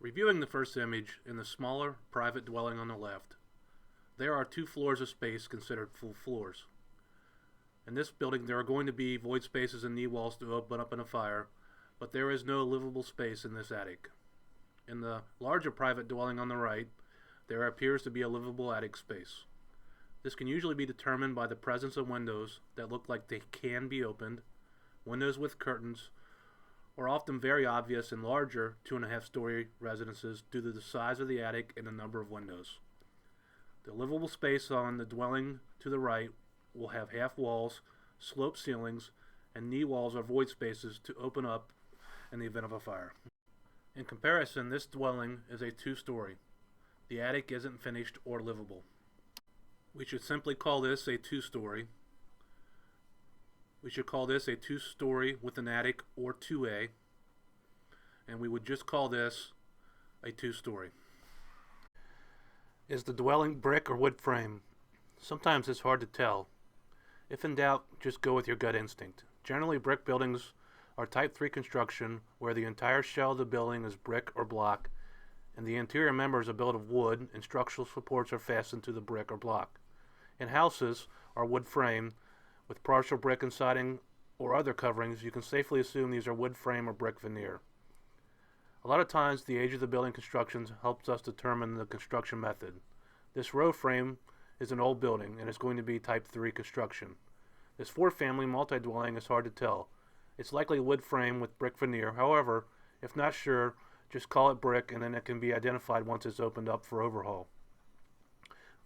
Reviewing the first image in the smaller private dwelling on the left, there are 2 floors of space considered full floors. In this building there are going to be void spaces and knee walls to open up in a fire, but there is no livable space in this attic. In the larger private dwelling on the right, there appears to be a livable attic space. This can usually be determined by the presence of windows that look like they can be opened, windows with curtains, or often very obvious in larger 2.5-story residences due to the size of the attic and the number of windows. The livable space on the dwelling to the right will have half walls, sloped ceilings, and knee walls or void spaces to open up in the event of a fire. In comparison, this dwelling is a 2-story. The attic isn't finished or livable. We should simply call this a 2-story. We should call this a 2-story with an attic, or 2A, and we would just call this a 2-story. Is the dwelling brick or wood frame? Sometimes it's hard to tell. If in doubt, just go with your gut instinct. Generally, brick buildings are type 3 construction where the entire shell of the building is brick or block, and the interior members are built of wood and structural supports are fastened to the brick or block. In houses are wood frame with partial brick and siding or other coverings. You can safely assume these are wood frame or brick veneer. A lot of times the age of the building construction helps us determine the construction method. This row frame is an old building and is going to be type 3 construction. This 4-family multi-dwelling is hard to tell. It's likely wood frame with brick veneer. However, if not sure, just call it brick and then it can be identified once it's opened up for overhaul.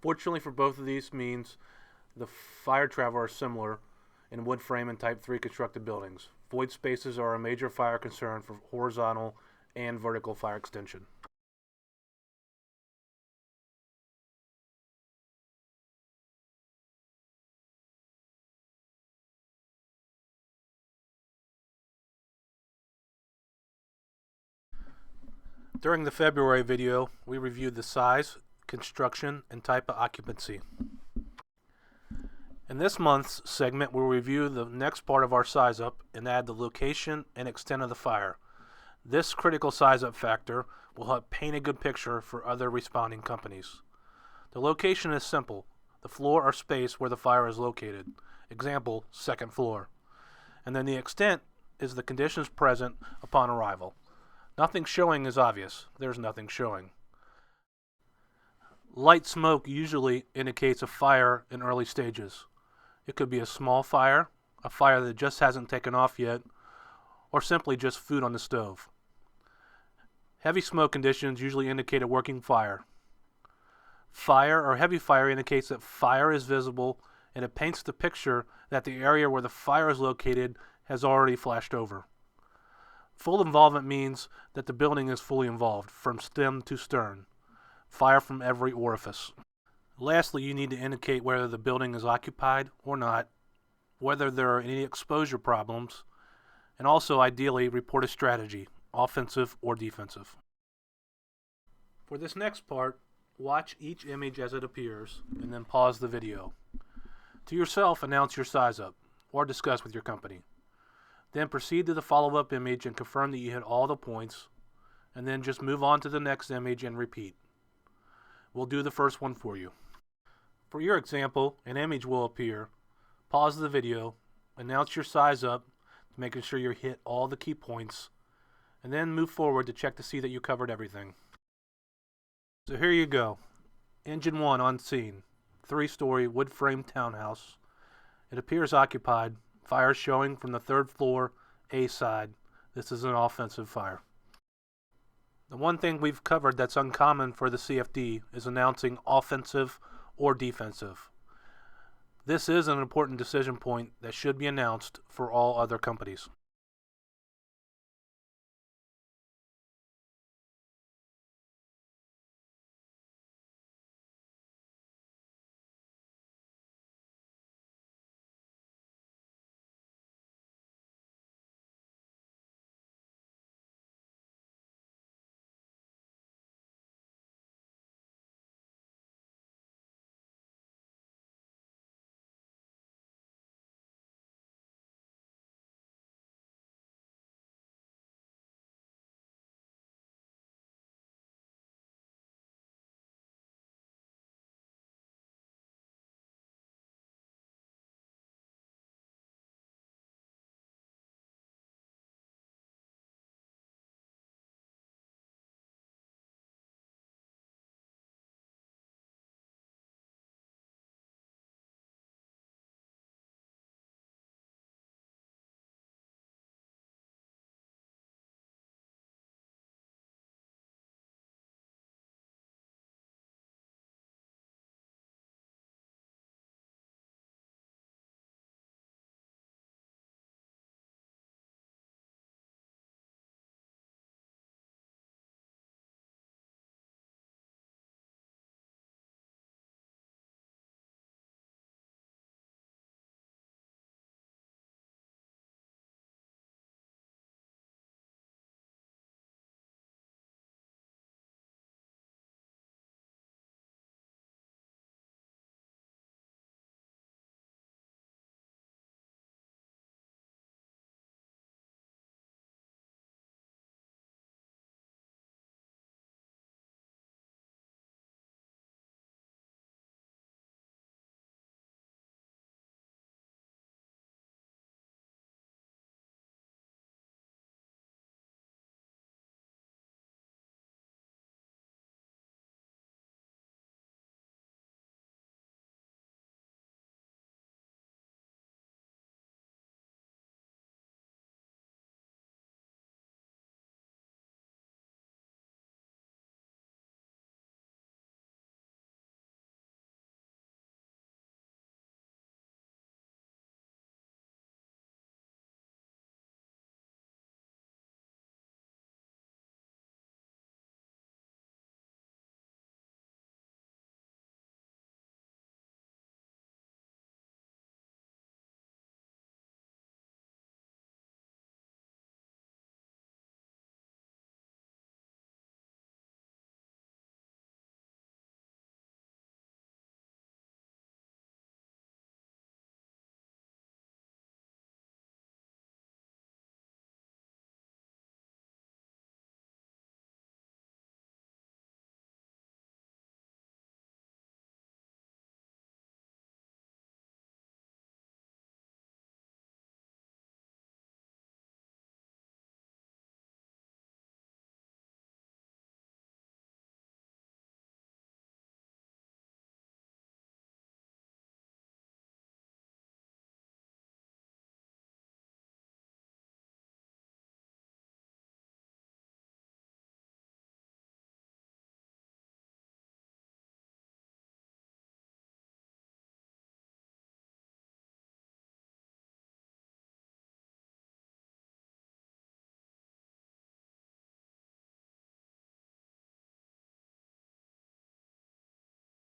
Fortunately for both of these means, the fire travel are similar in wood frame and type 3 constructed buildings. Void spaces are a major fire concern for horizontal and vertical fire extension. During the February video, we reviewed the size, construction, and type of occupancy. In this month's segment, we'll review the next part of our SizeUp and add the location and extent of the fire. This critical SizeUp factor will help paint a good picture for other responding companies. The location is simple: the floor or space where the fire is located. Example, 2nd floor. And then the extent is the conditions present upon arrival. Nothing showing is obvious. There's nothing showing. Light smoke usually indicates a fire in early stages. It could be a small fire, a fire that just hasn't taken off yet, or simply just food on the stove. Heavy smoke conditions usually indicate a working fire. Fire or heavy fire indicates that fire is visible, and it paints the picture that the area where the fire is located has already flashed over. Full involvement means that the building is fully involved, from stem to stern. Fire from every orifice. Lastly, you need to indicate whether the building is occupied or not, whether there are any exposure problems, and also ideally report a strategy, offensive or defensive. For this next part, watch each image as it appears and then pause the video. To yourself, announce your SizeUp or discuss with your company. Then proceed to the follow-up image and confirm that you hit all the points, and then just move on to the next image and repeat. We'll do the first one for you. For your example, an image will appear. Pause the video, announce your SizeUp, making sure you hit all the key points, and then move forward to check to see that you covered everything. So here you go. Engine 1 on scene. 3-story wood frame townhouse. It appears occupied. Fire showing from the 3rd floor, A side. This is an offensive fire. The one thing we've covered that's uncommon for the CFD is announcing offensive or defensive. This is an important decision point that should be announced for all other companies.